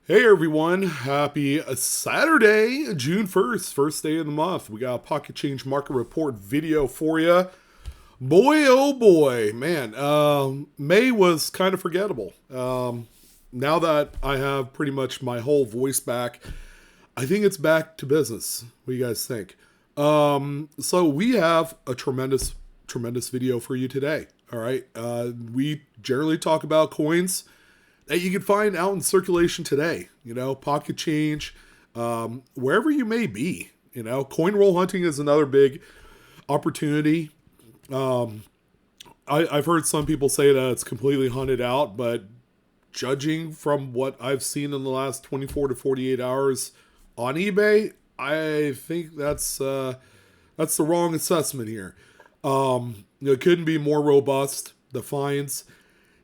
Hey everyone, happy Saturday, June 1st, first day of the month. We got a Pocket Change Market Report video for you. Boy, oh boy, man, May was kind of forgettable. Now that I have pretty much my whole voice back, I think it's back to business. What do you guys think? So we have a tremendous video for you today. All right. We generally talk about coins that you can find out in circulation today. Pocket change, wherever you may be. Coin roll hunting is another big opportunity. I've heard some people say that it's completely hunted out, but judging from what I've seen in the last 24 to 48 hours on eBay, I think that's the wrong assessment here. It couldn't be more robust. The finds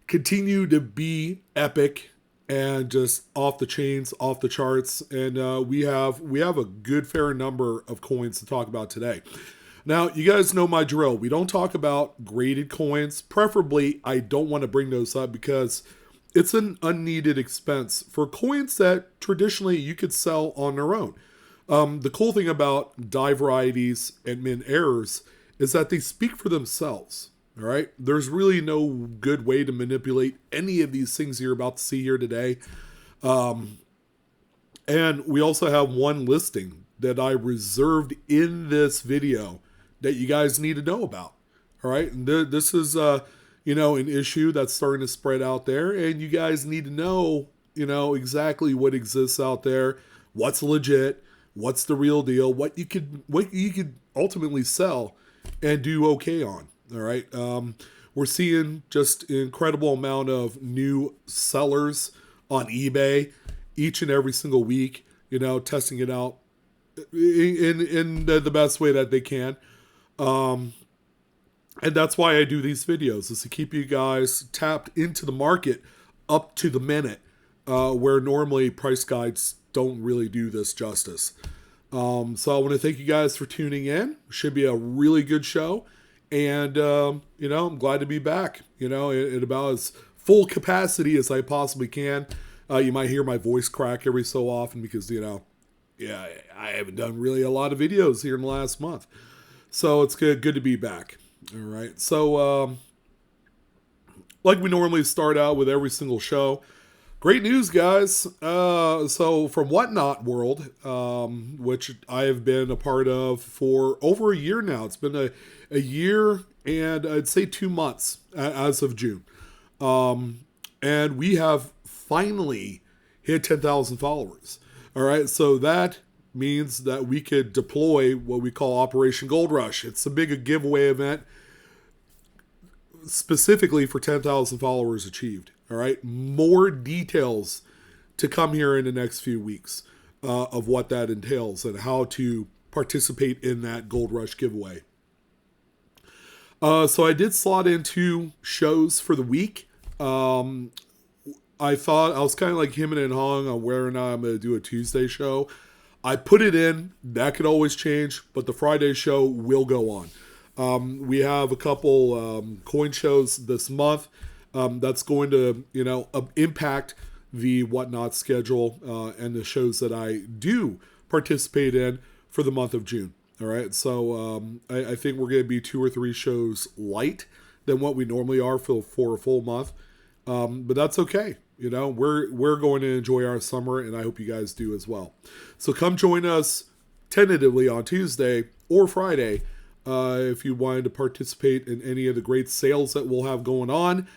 continue to be epic and just off the chains, off the charts, and we have a good fair number of coins to talk about today. Now, you guys know my drill. We don't talk about graded coins. Preferably, I don't want to bring those up because it's an unneeded expense for coins that traditionally you could sell on their own. The cool thing about die varieties and min errors is that they speak for themselves. All right. There's really no good way to manipulate any of these things you're about to see here today. And we also have one listing that I reserved in this video that you guys need to know about. All right. And this is, an issue that's starting to spread out there. And you guys need to know, exactly what exists out there, what's legit, what's the real deal, what you could ultimately sell and do okay on. All right. We're seeing just an incredible amount of new sellers on eBay each and every single week, testing it out in the best way that they can. And that's why I do these videos, is to keep you guys tapped into the market up to the minute, where normally price guides don't really do this justice. So I want to thank you guys for tuning in. Should be a really good show. And, I'm glad to be back, at about as full capacity as I possibly can. You might hear my voice crack every so often because, I haven't done really a lot of videos here in the last month. So it's good to be back. All right. So, like we normally start out with every single show, great news, guys. So from Whatnot World, which I have been a part of for over a year now. It's been a year and I'd say 2 months as of June. And we have finally hit 10,000 followers. All right. So that means that we could deploy what we call Operation Gold Rush. It's a big giveaway event specifically for 10,000 followers achieved. All right. More details to come here in the next few weeks of what that entails and how to participate in that Gold Rush giveaway. So I did slot in 2 shows for the week. I thought I was kind of like hemming and hawing on whether or not I'm going to do a Tuesday show. I put it in. That could always change, but the Friday show will go on. We have a couple coin shows this month that's going to, impact the Whatnot schedule and the shows that I do participate in for the month of June. All right, so I think we're going to be 2 or 3 shows light than what we normally are for a full month, but that's okay. We're going to enjoy our summer, and I hope you guys do as well. So come join us tentatively on Tuesday or Friday if you wanted to participate in any of the great sales that we'll have going on.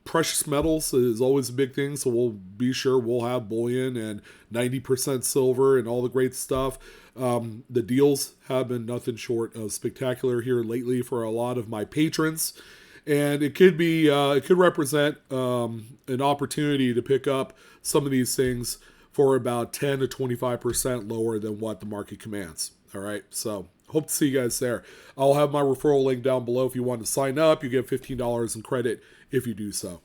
Precious metals is always a big thing, so we'll be sure we'll have bullion and 90% silver and all the great stuff. The deals have been nothing short of spectacular here lately for a lot of my patrons, and it could represent an opportunity to pick up some of these things for about 10 to 25% lower than what the market commands. All right, so hope to see you guys there. I'll have my referral link down below if you want to sign up. You get $15 in credit if you do so.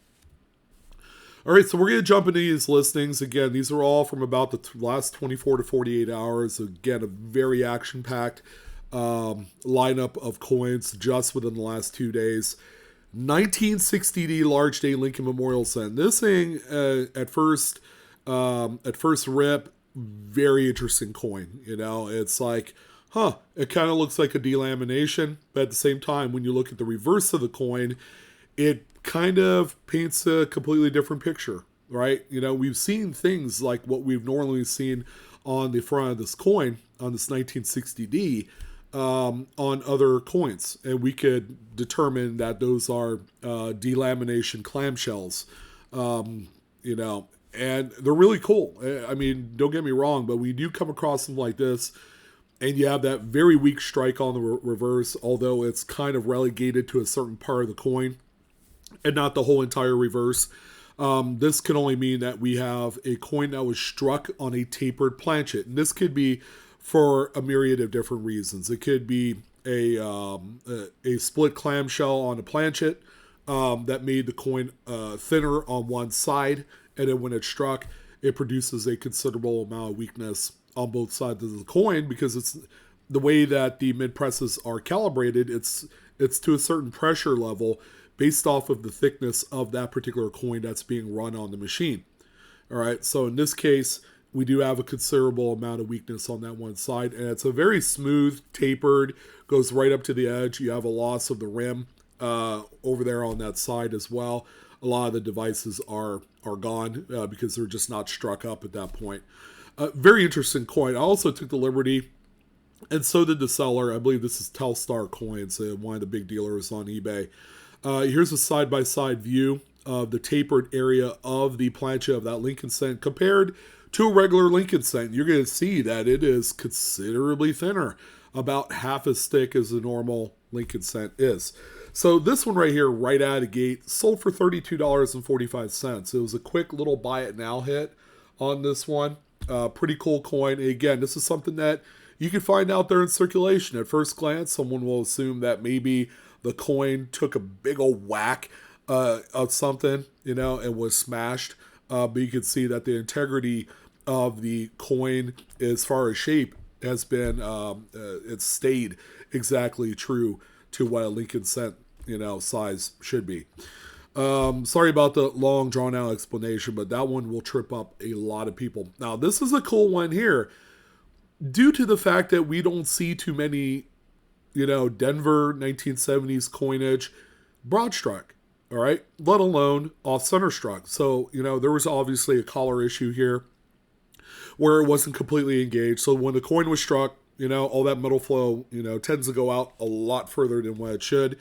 All right, so we're going to jump into these listings. Again, these are all from about the last 24 to 48 hours. Again, a very action-packed lineup of coins just within the last 2 days. 1960D Large Day Lincoln Memorial Cent. This thing, at first, At first rip, very interesting coin. It's like, it kind of looks like a delamination, but at the same time, when you look at the reverse of the coin, it kind of paints a completely different picture, right? We've seen things like what we've normally seen on the front of this coin, on this 1960D, on other coins. And we could determine that those are delamination clamshells, and they're really cool. I mean, don't get me wrong, but we do come across something like this, and you have that very weak strike on the reverse, although it's kind of relegated to a certain part of the coin and not the whole entire reverse. This can only mean that we have a coin that was struck on a tapered planchet. And this could be for a myriad of different reasons. It could be a split clamshell on a planchet that made the coin thinner on one side. And then when it's struck, it produces a considerable amount of weakness on both sides of the coin, because it's the way that the mid presses are calibrated. It's to a certain pressure level based off of the thickness of that particular coin that's being run on the machine. All right, so in this case, we do have a considerable amount of weakness on that one side, and it's a very smooth, tapered, goes right up to the edge. You have a loss of the rim over there on that side as well. A lot of the devices are gone because they're just not struck up at that point. Very interesting coin. I also took the liberty, and so did the seller. I believe this is Telstar Coins, one of the big dealers on eBay. Here's a side-by-side view of the tapered area of the planchet of that Lincoln cent compared to a regular Lincoln cent. You're going to see that it is considerably thinner, about half as thick as the normal Lincoln cent is. So this one right here, right out of the gate, sold for $32.45. It was a quick little buy it now hit on this one. Pretty cool coin. And again, this is something that you can find out there in circulation. At first glance, someone will assume that maybe the coin took a big old whack of something, and was smashed. But you can see that the integrity of the coin, as far as shape, has been, it's stayed exactly true to what a Lincoln cent, size should be. Sorry about the long drawn out explanation, but that one will trip up a lot of people. Now, this is a cool one here. Due to the fact that we don't see too many Denver 1970s coinage broad struck, all right, let alone off center struck. So, there was obviously a collar issue here where it wasn't completely engaged. So when the coin was struck, all that metal flow, tends to go out a lot further than what it should.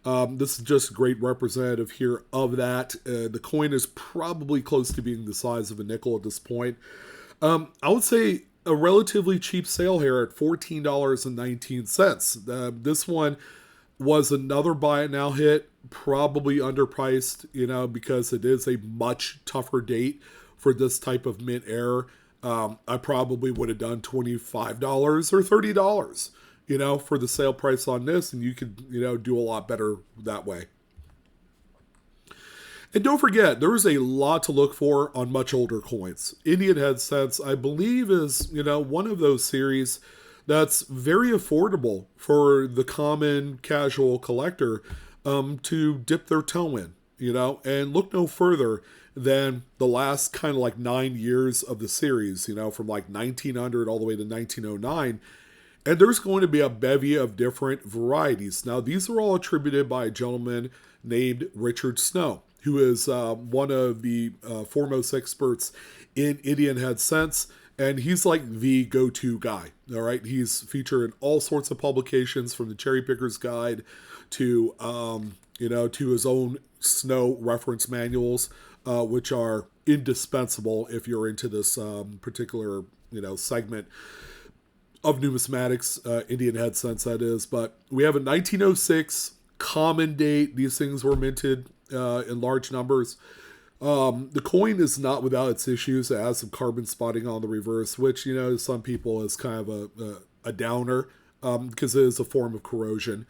This is just a great representative here of that. The coin is probably close to being the size of a nickel at this point. I would say a relatively cheap sale here at $14.19. This one was another buy it now hit, probably underpriced, because it is a much tougher date for this type of mint error. I probably would have done $25 or $30, for the sale price on this, and you could, do a lot better that way. And don't forget, there is a lot to look for on much older coins. Indian Head Cents, I believe, is, one of those series that's very affordable for the common casual collector to dip their toe in, and look no further than the last kind of like 9 years of the series, from like 1900 all the way to 1909. And there's going to be a bevy of different varieties. Now, these are all attributed by a gentleman named Richard Snow, who is one of the foremost experts in Indian Head Cents, and he's like the go-to guy. All right, he's featured in all sorts of publications, from the Cherry Picker's Guide to to his own Snow reference manuals, which are indispensable if you're into this particular segment of numismatics, Indian Head Cents that is. But we have a 1906 common date. These things were minted in large numbers. The coin is not without its issues. It has some carbon spotting on the reverse, which, some people is kind of a downer because it is a form of corrosion.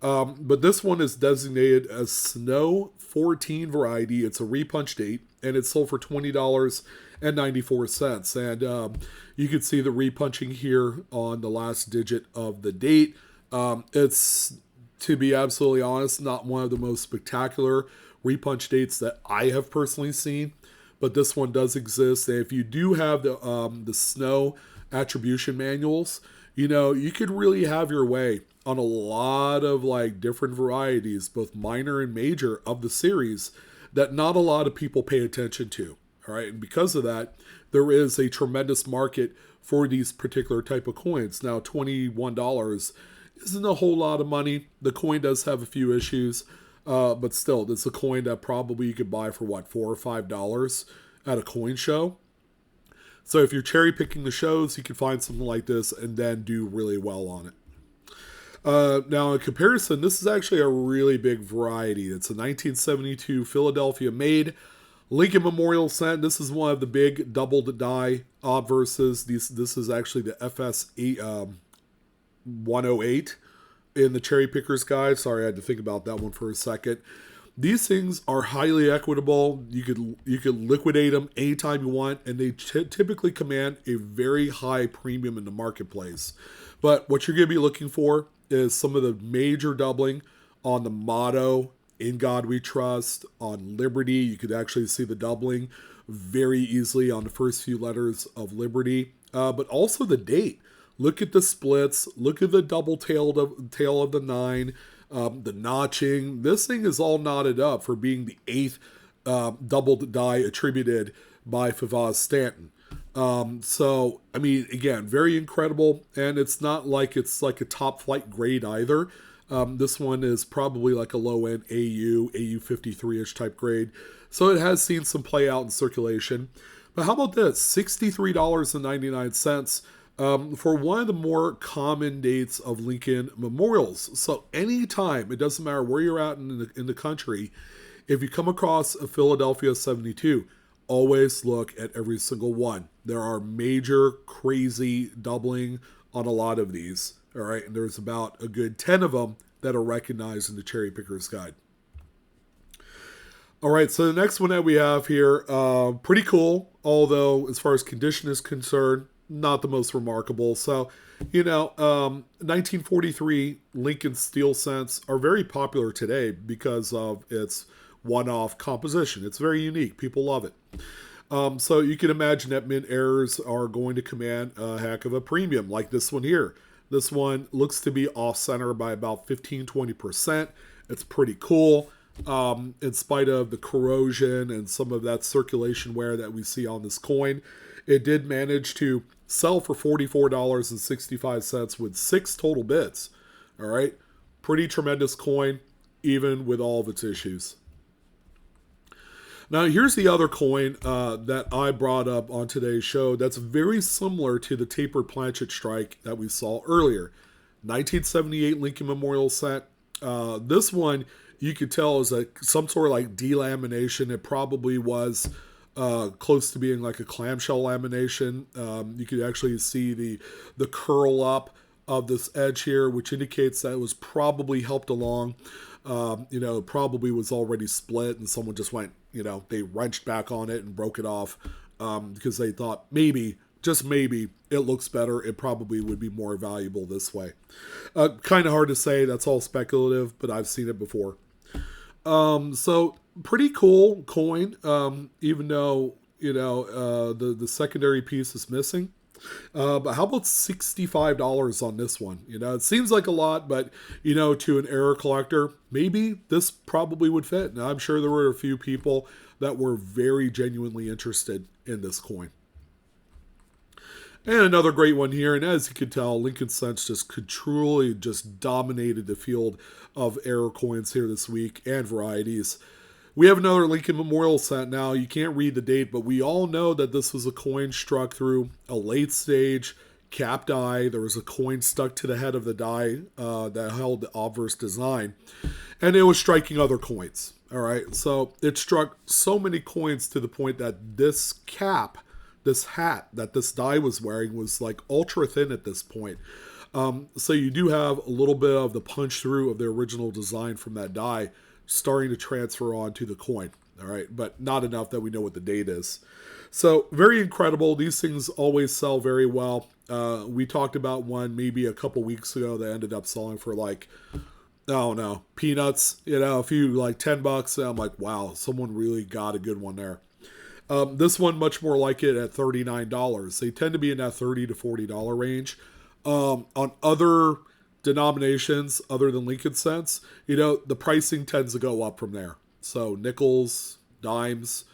But this one is designated as Snow 14 variety. It's a repunch date, and it's sold for $20.94. And you can see the repunching here on the last digit of the date. It's, to be absolutely honest, not one of the most spectacular repunch dates that I have personally seen, but this one does exist. And if you do have the snow attribution manuals, you could really have your way on a lot of like different varieties, both minor and major of the series that not a lot of people pay attention to. All right. And because of that, there is a tremendous market for these particular type of coins. Now, $21 isn't a whole lot of money. The coin does have a few issues, but still, it's a coin that probably you could buy for what, $4 or $5 at a coin show. So if you're cherry picking the shows, you can find something like this and then do really well on it. Now, in comparison, this is actually a really big variety. It's a 1972 Philadelphia made Lincoln Memorial set. This is one of the big doubled die obverses. This is actually the FS 108 in the Cherry Pickers Guide. Sorry, I had to think about that one for a second. These things are highly equitable. You could liquidate them anytime you want, and they typically command a very high premium in the marketplace. But what you're going to be looking for is some of the major doubling on the motto, "In God We Trust," on Liberty. You could actually see the doubling very easily on the first few letters of Liberty, but also the date. Look at the splits. Look at the double tail of the 9. The notching. This thing is all knotted up for being the 8th doubled die attributed by Favaz Stanton. So, I mean, again, very incredible. And it's not like it's like a top flight grade either. This one is probably like a low end AU 53-ish type grade. So it has seen some play out in circulation. But how about this? $63.99. For one of the more common dates of Lincoln memorials. So anytime, it doesn't matter where you're at in the country, if you come across a Philadelphia 72, always look at every single one. There are major crazy doubling on a lot of these. All right, and there's about a good 10 of them that are recognized in the Cherry Pickers Guide. All right, so the next one that we have here, pretty cool, although as far as condition is concerned, not the most remarkable. So, 1943 Lincoln steel cents are very popular today because of its one-off composition. It's very unique. People love it. So you can imagine that mint errors are going to command a heck of a premium, like this one here. This one looks to be off-center by about 15-20%. It's pretty cool. In spite of the corrosion and some of that circulation wear that we see on this coin, it did manage to sell for $44.65 with 6 total bids. All right. Pretty tremendous coin, even with all of its issues. Now, here's the other coin that I brought up on today's show that's very similar to the tapered planchet strike that we saw earlier. 1978 Lincoln Memorial set. This one, you could tell, is some sort of like delamination. It probably was close to being like a clamshell lamination. You could actually see the curl up of this edge here, which indicates that it was probably helped along. It probably was already split and someone just went, they wrenched back on it and broke it off because they thought maybe, just maybe, it looks better. It probably would be more valuable this way. Kind of hard to say. That's all speculative, but I've seen it before. So pretty cool coin, even though, the secondary piece is missing. But how about $65 on this one? It seems like a lot, but, to an error collector, maybe this probably would fit. Now, I'm sure there were a few people that were very genuinely interested in this coin. And another great one here, and as you can tell, Lincoln Cents truly dominated the field of error coins here this week and varieties. We have another Lincoln Memorial set now. You can't read the date, but we all know that this was a coin struck through a late stage capped die. There was a coin stuck to the head of the die that held the obverse design, and it was striking other coins. All right, so it struck so many coins to the point that this cap, this hat that this die was wearing was like ultra thin at this point. So you do have a little bit of the punch through of the original design from that die starting to transfer onto the coin. All right, but not enough that we know what the date is. So very incredible. These things always sell very well. We talked about one maybe a couple weeks ago that ended up selling for like, I don't know, peanuts, a few like $10. And I'm like, wow, someone really got a good one there. This one much more like it at $39. They tend to be in that $30 to $40 range. On other denominations other than Lincoln cents, the pricing tends to go up from there. So nickels, dimes,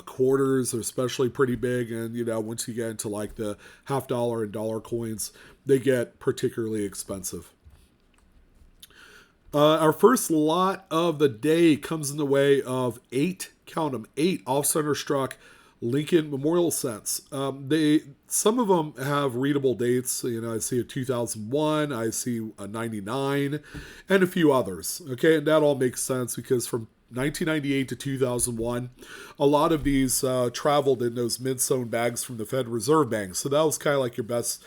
quarters are especially pretty big, and once you get into like the half dollar and dollar coins, they get particularly expensive. Our first lot of the day comes in the way of 8, count them, 8 off-center struck Lincoln Memorial cents. Some of them have readable dates. I see a 2001, I see a 99, and a few others. Okay, and that all makes sense because from 1998 to 2001, a lot of these traveled in those mid-sewn bags from the Fed Reserve Bank. So that was kind of like your best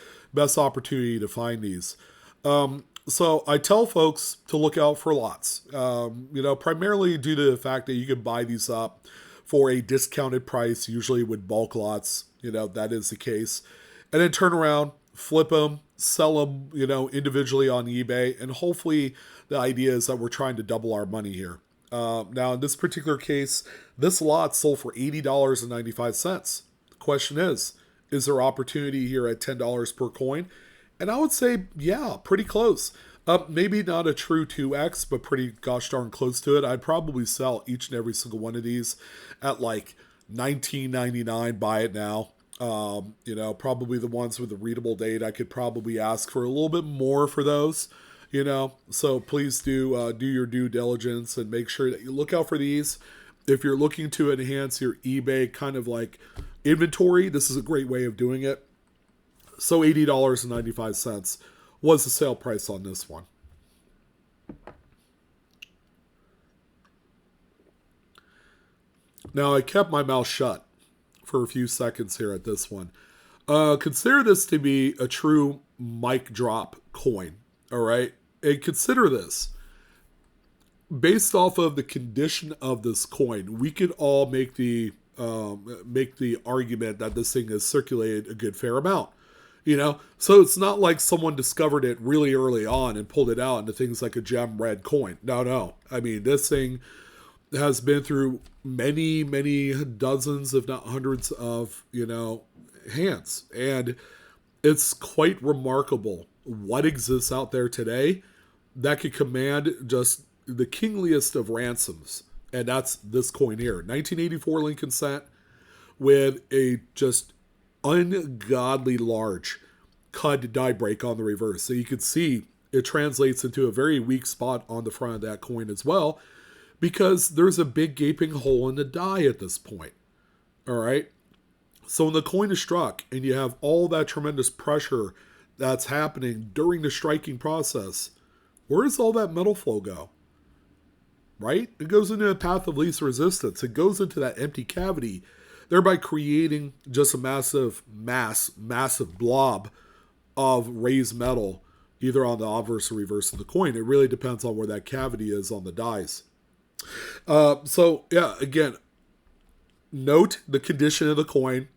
opportunity to find these. So I tell folks to look out for lots, primarily due to the fact that you can buy these up for a discounted price, usually with bulk lots, that is the case. And then turn around, flip them, sell them, individually on eBay. And hopefully the idea is that we're trying to double our money here. Now, in this particular case, this lot sold for $80.95. The question is there opportunity here at $10 per coin? And I would say, yeah, pretty close. Maybe not a true 2x, but pretty gosh darn close to it. I'd probably sell each and every single one of these at like $19.99. Buy it now. Probably the ones with the readable date, I could probably ask for a little bit more for those. So please do your due diligence and make sure that you look out for these. If you're looking to enhance your eBay kind of like inventory, this is a great way of doing it. So $80.95 was the sale price on this one. Now, I kept my mouth shut for a few seconds here at this one. Consider this to be a true mic drop coin. All right. And consider this. Based off of the condition of this coin, we could all make the argument that this thing has circulated a good fair amount. So it's not like someone discovered it really early on and pulled it out into things like a gem red coin. No. I mean, this thing has been through many, many dozens, if not hundreds of, hands. And it's quite remarkable what exists out there today that could command just the kingliest of ransoms. And that's this coin here. 1984 Lincoln cent with a just ungodly large cut die break on the reverse. So you can see it translates into a very weak spot on the front of that coin as well, because there's a big gaping hole in the die at this point. All right. So when the coin is struck and you have all that tremendous pressure that's happening during the striking process, where does all that metal flow go? Right? It goes into a path of least resistance. It goes into that empty cavity, thereby creating just a massive blob of raised metal, either on the obverse or reverse of the coin. It really depends on where that cavity is on the dies. Again, note the condition of the coin.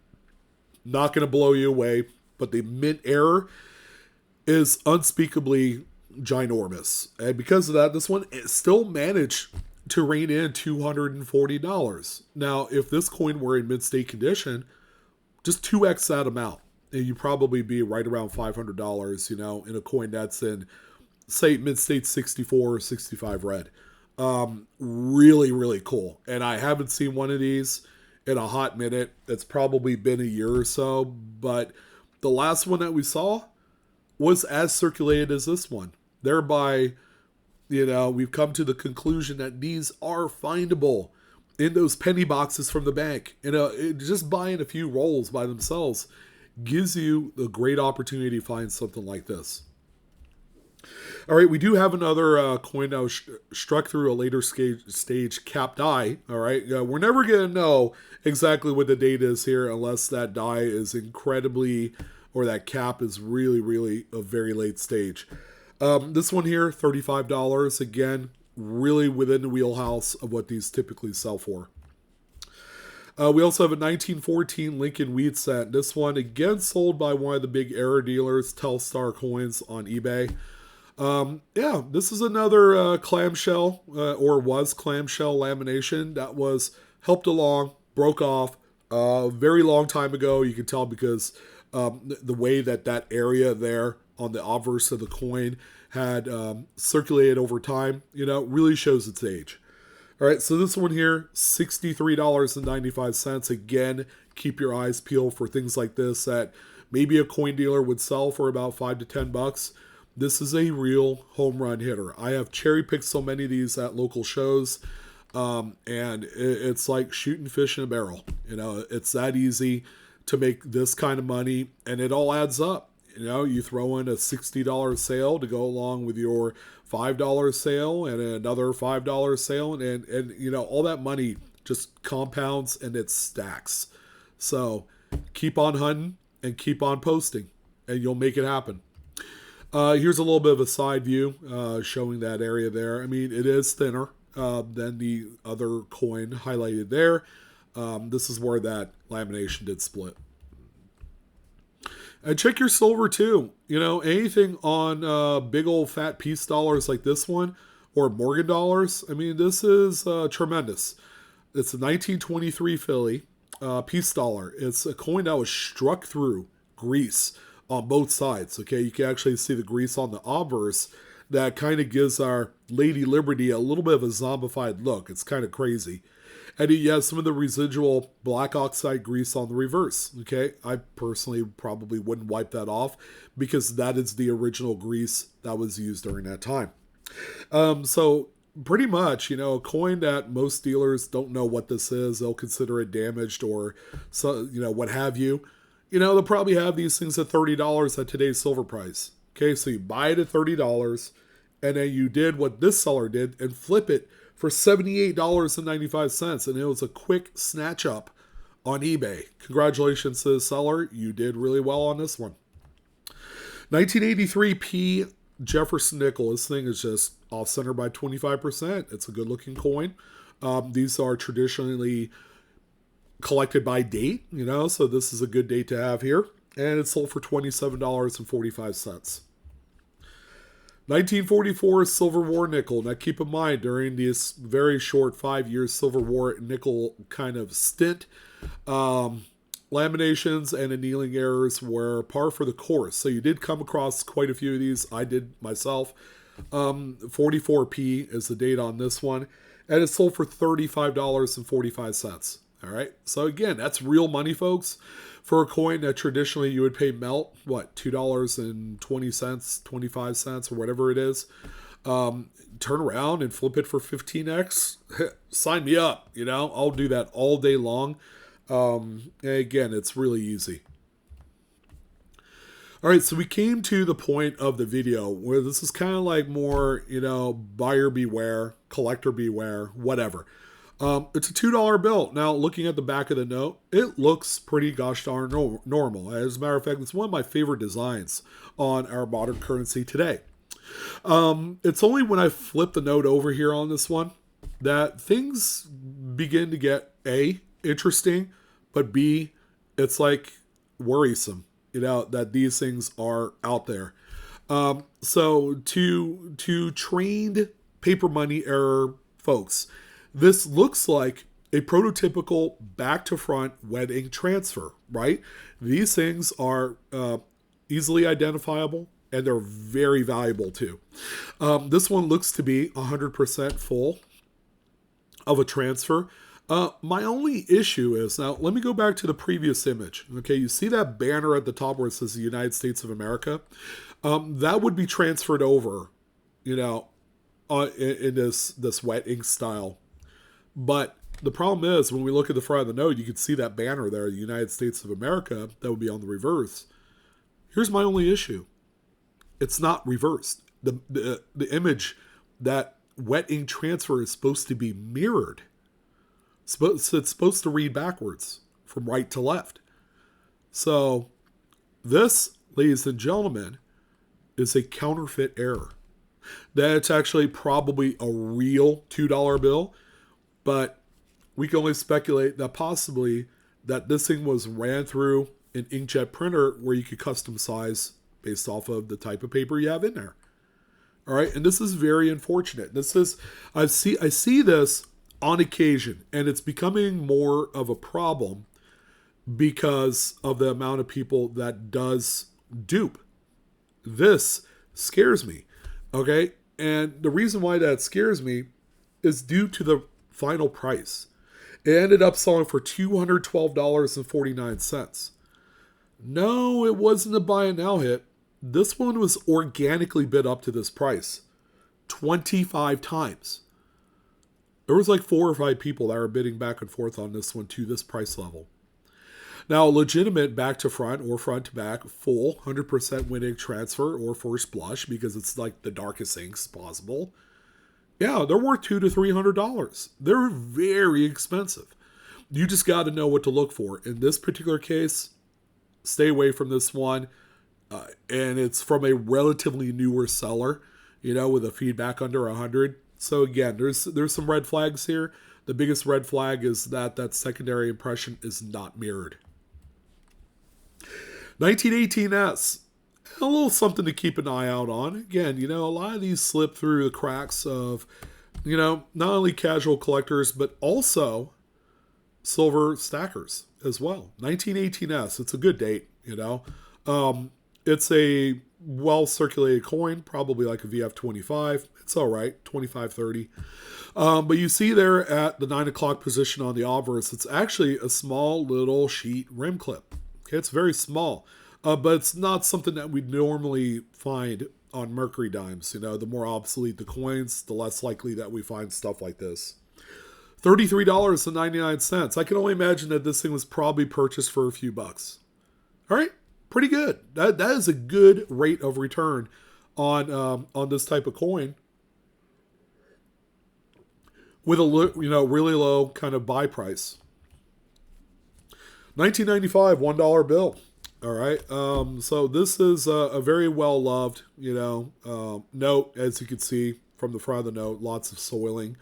Not going to blow you away, but the mint error is unspeakably ginormous. And because of that, this one still managed to rein in $240. Now, if this coin were in mid-state condition, just 2x that amount, and you'd probably be right around $500, in a coin that's in, say, mid-state 64 or 65 red. Really, really cool. And I haven't seen one of these in a hot minute. It's probably been a year or so, but the last one that we saw was as circulated as this one. Thereby, we've come to the conclusion that these are findable in those penny boxes from the bank. Just buying a few rolls by themselves gives you a great opportunity to find something like this. All right, we do have another coin that was struck through a later stage capped die. All right, we're never going to know exactly what the date is here unless that die is incredibly, or that cap is really, really a very late stage. This one here, $35. Again, really within the wheelhouse of what these typically sell for. We also have a 1914 Lincoln Wheat cent. This one, again, sold by one of the big error dealers, Telstar Coins on eBay. This is another clamshell, or was clamshell lamination that was helped along, broke off, Very long time ago. You can tell because the way that that area there on the obverse of the coin had circulated over time, really shows its age. All right, so this one here, $63.95. Again, keep your eyes peeled for things like this that maybe a coin dealer would sell for about $5 to $10. This is a real home run hitter. I have cherry picked so many of these at local shows, and it's like shooting fish in a barrel. It's that easy to make this kind of money, and it all adds up. You throw in a $60 sale to go along with your $5 sale and another $5 sale, and all that money just compounds and it stacks. So keep on hunting and keep on posting, and you'll make it happen. Here's a little bit of a side view showing that area there. I mean, it is thinner than the other coin highlighted there. This is where that lamination did split. And check your silver too. Anything on big old fat piece dollars like this one or Morgan dollars. I mean, this is tremendous. It's a 1923 Philly piece dollar. It's a coin that was struck through grease on both sides. Okay, you can actually see the grease on the obverse. That kind of gives our Lady Liberty a little bit of a zombified look. It's kind of crazy. And you have some of the residual black oxide grease on the reverse. Okay, I personally probably wouldn't wipe that off because that is the original grease that was used during that time. So pretty much, a coin that most dealers don't know what this is. They'll consider it damaged or what have you. They'll probably have these things at $30 at today's silver price. Okay, so you buy it at $30, and then you did what this seller did and flip it for $78.95, and it was a quick snatch up on eBay. Congratulations to the seller. You did really well on this one. 1983 P Jefferson nickel. This thing is just off center by 25%. It's a good looking coin. These are traditionally collected by date, so this is a good date to have here. And it's sold for $27.45. 1944 Silver War nickel. Now keep in mind, during this very short 5-year Silver War nickel kind of stint, laminations and annealing errors were par for the course. So you did come across quite a few of these. I did myself. 44p is the date on this one. And it's sold for $35.45. All right. So again, that's real money, folks. For a coin that traditionally you would pay melt, $2.20, 25 cents, or whatever it is. Turn around and flip it for 15x. Sign me up. I'll do that all day long. Again, it's really easy. All right, so we came to the point of the video where this is kind of like more, buyer beware, collector beware, whatever. It's a $2 bill. Now, looking at the back of the note, it looks pretty gosh darn normal. As a matter of fact, it's one of my favorite designs on our modern currency today. It's only when I flip the note over here on this one that things begin to get A, interesting, but B, it's like worrisome, that these things are out there. So to trained paper money era folks, this looks like a prototypical back to front wet ink transfer, right? These things are easily identifiable and they're very valuable too. This one looks to be 100% full of a transfer. My only issue is, now let me go back to the previous image. Okay, you see that banner at the top where it says the United States of America? That would be transferred over, in this wet ink style. But the problem is, when we look at the front of the note, you can see that banner there, the United States of America, that would be on the reverse. Here's my only issue. It's not reversed. The image, that wet ink transfer, is supposed to be mirrored. It's supposed to read backwards from right to left. So this, ladies and gentlemen, is a counterfeit error. That's actually probably a real $2 bill, but we can only speculate that possibly that this thing was ran through an inkjet printer where you could custom size based off of the type of paper you have in there. All right, and this is very unfortunate. I see this on occasion, and it's becoming more of a problem because of the amount of people that does dupe. This scares me. Okay? And the reason why that scares me is due to the final price. It ended up selling for $212.49. No, it wasn't a buy it now hit. This one was organically bid up to this price 25 times. There was like 4 or 5 people that were bidding back and forth on this one to this price level. Now, legitimate back to front or front to back, full 100% winning transfer or first blush, because it's like the darkest inks possible. Yeah, they're worth $200 to $300. They're very expensive. You just got to know what to look for. In this particular case, stay away from this one. And it's from a relatively newer seller, with a feedback under 100. So again, there's some red flags here. The biggest red flag is that secondary impression is not mirrored. 1918S. A little something to keep an eye out on. Again, a lot of these slip through the cracks of, not only casual collectors, but also silver stackers as well. 1918S. It's a good date, It's a well-circulated coin, probably like a VF25. It's all right, 25-30. But you see there at the 9 o'clock position on the obverse, it's actually a small little sheet rim clip. Okay, it's very small, but it's not something that we normally find on Mercury dimes. The more obsolete the coins, the less likely that we find stuff like this. $33.99. I can only imagine that this thing was probably purchased for a few bucks. All right, pretty good. That is a good rate of return on this type of coin, with a really low kind of buy price. 1995 $1 bill. All right. So this is a very well loved, note, as you can see from the front of the note. Lots of soiling.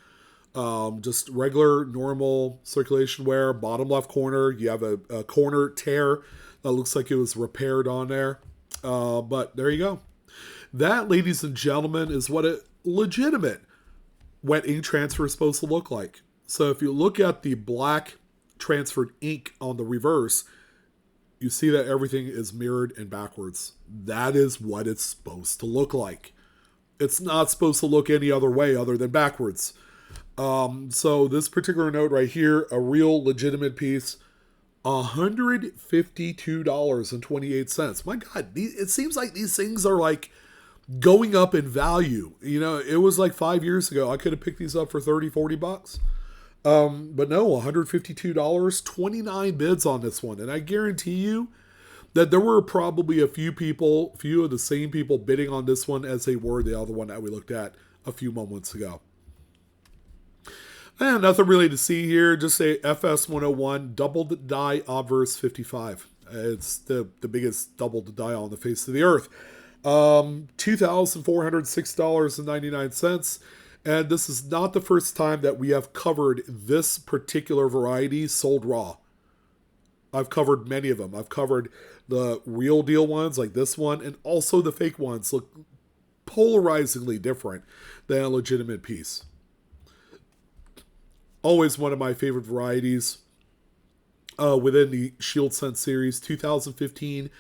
Just regular, normal circulation wear. Bottom left corner, you have a corner tear that looks like it was repaired on there. But there you go. That, ladies and gentlemen, is what a legitimate wet ink transfer is supposed to look like. So if you look at the black transferred ink on the reverse, you see that everything is mirrored and backwards. That is what it's supposed to look like. It's not supposed to look any other way other than backwards. So this particular note right here, a real legitimate piece, $152.28. My God, it seems like these things are like going up in value. It was like 5 years ago. I could have picked these up for 30, 40 bucks. But no, $152, 29 bids on this one. And I guarantee you that there were probably a few of the same people bidding on this one as they were the other one that we looked at a few moments ago. And nothing really to see here. Just a FS101 doubled die obverse 55. It's the biggest doubled die on the face of the earth. $2,406.99. And this is not the first time that we have covered this particular variety sold raw. I've covered many of them. I've covered the real deal ones like this one, and also the fake ones look polarizingly different than a legitimate piece. Always one of my favorite varieties within the Shield Sense series. 2015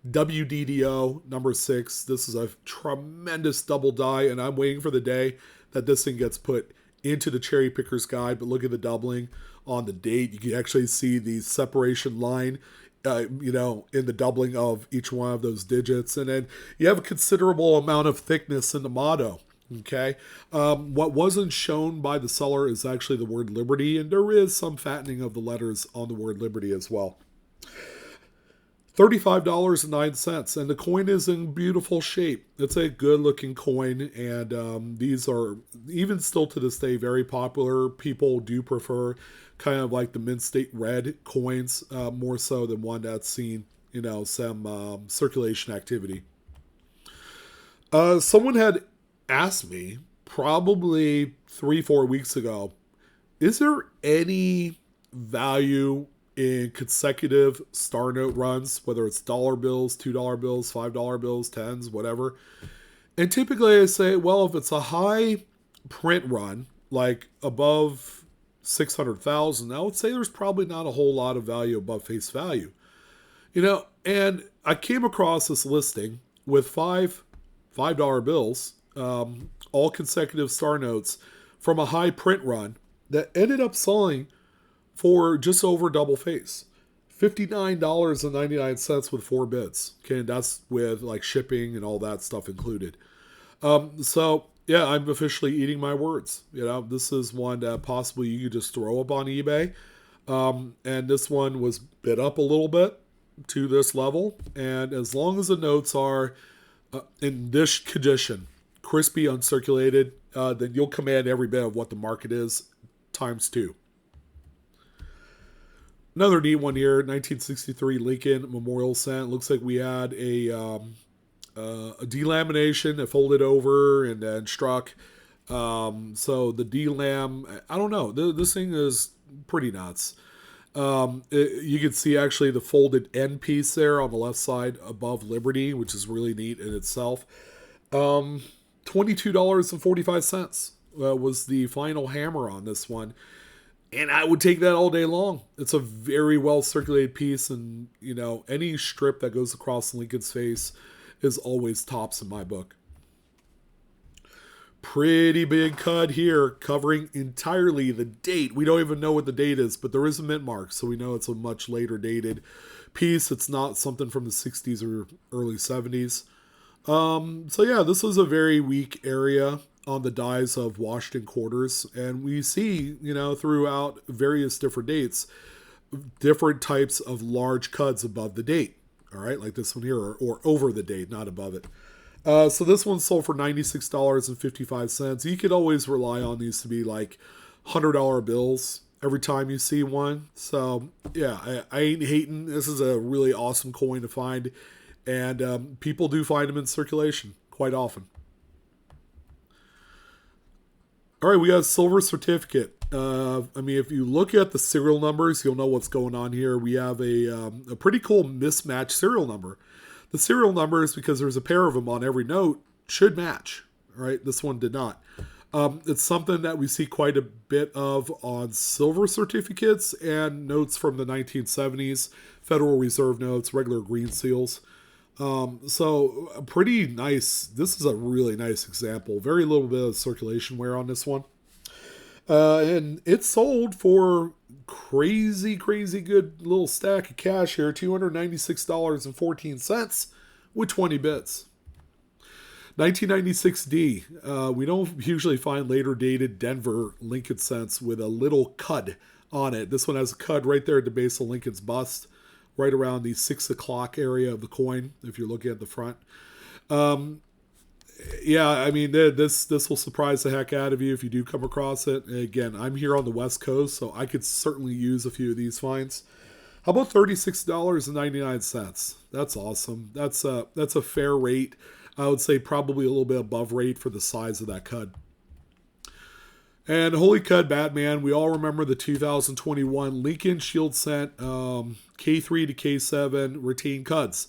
WDDO number 6. This is a tremendous double die, and I'm waiting for the day that this thing gets put into the Cherry Picker's Guide. But look at the doubling on the date. You can actually see the separation line, in the doubling of each one of those digits. And then you have a considerable amount of thickness in the motto. Okay. What wasn't shown by the seller is actually the word Liberty, and there is some fattening of the letters on the word Liberty as well. $35.09, and the coin is in beautiful shape. It's a good looking coin, and these are, even still to this day, very popular. People do prefer kind of like the Mint State Red coins more so than one that's seen, some circulation activity. Someone had asked me probably 3-4 weeks ago, is there any value in consecutive star note runs, whether it's dollar bills, $2 bills, $5 bills, tens, whatever? And typically I say, well, if it's a high print run, like above 600,000, I would say there's probably not a whole lot of value above face value. And I came across this listing with $5 bills, all consecutive star notes from a high print run that ended up selling for just over double face. $59.99 with 4 bids. Okay, and that's with like shipping and all that stuff included. So yeah, I'm officially eating my words. This is one that possibly you could just throw up on eBay. And this one was bid up a little bit to this level. And as long as the notes are in this condition, crispy, uncirculated, then you'll command every bit of what the market is times 2. Another neat one here, 1963 Lincoln Memorial Cent. Looks like we had a delamination that folded over and then struck. So the delam, I don't know. This thing is pretty nuts. You can see actually the folded end piece there on the left side above Liberty, which is really neat in itself. $22.45 was the final hammer on this one. And I would take that all day long. It's a very well circulated piece, and any strip that goes across Lincoln's face is always tops in my book. Pretty big cut here, covering entirely the date. We don't even know what the date is, but there is a mint mark, so we know it's a much later dated piece. It's not something from the 60s or early 70s. So yeah, this was a very weak area on the dies of Washington quarters, and we see, throughout various different dates, different types of large cuts above the date. All right, like this one here, or over the date, not above it. So this one sold for $96.55. You could always rely on these to be like $100 bills every time you see one. So yeah, I ain't hating. This is a really awesome coin to find, and people do find them in circulation quite often. All right, we got a silver certificate. If you look at the serial numbers, you'll know what's going on here. We have a pretty cool mismatched serial number. The serial numbers, because there's a pair of them on every note, should match. All right, this one did not. It's something that we see quite a bit of on silver certificates and notes from the 1970s, Federal Reserve notes, regular green seals. So pretty nice. This is a really nice example. Very little bit of circulation wear on this one. And it sold for crazy good little stack of cash here. $296.14 with 20 bits. 1996D. We don't usually find later dated Denver Lincoln cents with a little cud on it. This one has a cud right there at the base of Lincoln's bust, right around the 6 o'clock area of the coin, if you're looking at the front. This will surprise the heck out of you if you do come across it. Again, I'm here on the West Coast, so I could certainly use a few of these finds. How about $36.99? That's awesome. That's a fair rate. I would say probably a little bit above rate for the size of that cud. And Holy Cud Batman, we all remember the 2021 Lincoln Shield Cent K3 to K7 retained cuds.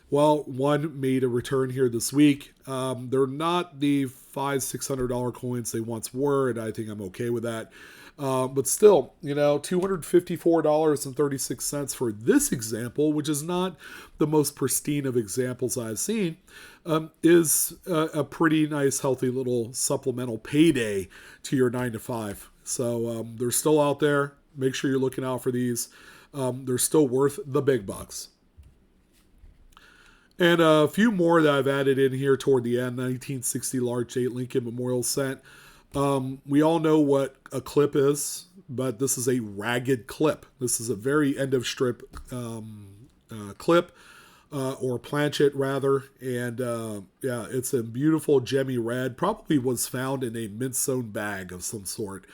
Well, one made a return here this week. They're not the $500-$600 coins they once were, and I think I'm okay with that. But still, $254.36 for this example, which is not the most pristine of examples I've seen, is a pretty nice, healthy little supplemental payday to your 9 to 5. So they're still out there. Make sure you're looking out for these. They're still worth the big bucks. And a few more that I've added in here toward the end. 1960 large date Lincoln Memorial Cent. We all know what a clip is, but this is a ragged clip. This is a very end of strip clip, or planchet rather. And it's a beautiful gemmy red. Probably was found in a mint-sewn bag of some sort,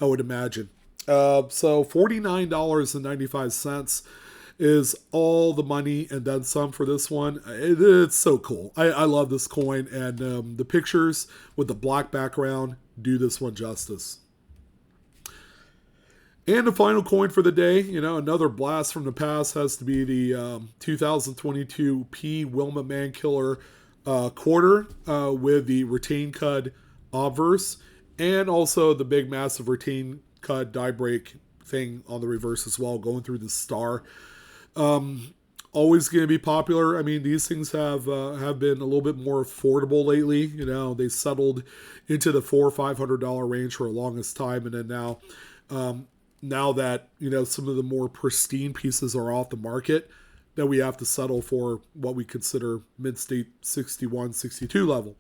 I would imagine. So $49.95 is all the money and then some for this one. It's so cool. I love this coin, and the pictures with the black background do this one justice. And the final coin for the day, another blast from the past, has to be the 2022 P. Wilma Mankiller quarter with the retained cud obverse, and also the big massive retained cut die break thing on the reverse as well, going through the star. Always going to be popular. I mean, these things have been a little bit more affordable lately. You know, they settled into the $400 or $500 range for the longest time, and then now that, you know, some of the more pristine pieces are off the market, that we have to settle for what we consider mid-state 61, 62 level.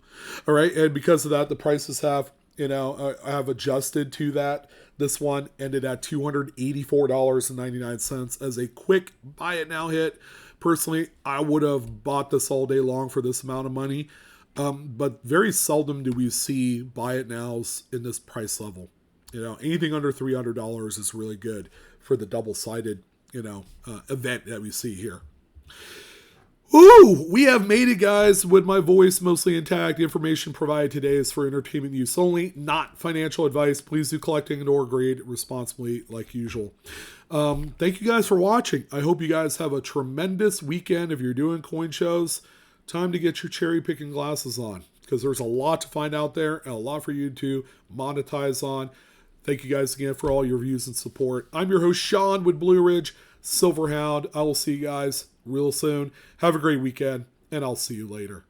All right, and because of that, the prices have, you know, have adjusted to that. This one ended at $284.99 as a quick buy it now hit. Personally, I would have bought this all day long for this amount of money, but very seldom do we see buy it nows in this price level. You know, anything under $300 is really good for the double-sided, you know, event that we see here. Ooh, we have made it, guys, with my voice mostly intact. The information provided today is for entertainment use only, not financial advice. Please do collecting and or grade responsibly like usual. Thank you guys for watching. I hope you guys have a tremendous weekend. If you're doing coin shows, time to get your cherry picking glasses on, because there's a lot to find out there and a lot for you to monetize on. Thank you guys again for all your views and support. I'm your host, Sean, with Blue Ridge Silverhound. I will see you guys real soon. Have a great weekend, and I'll see you later.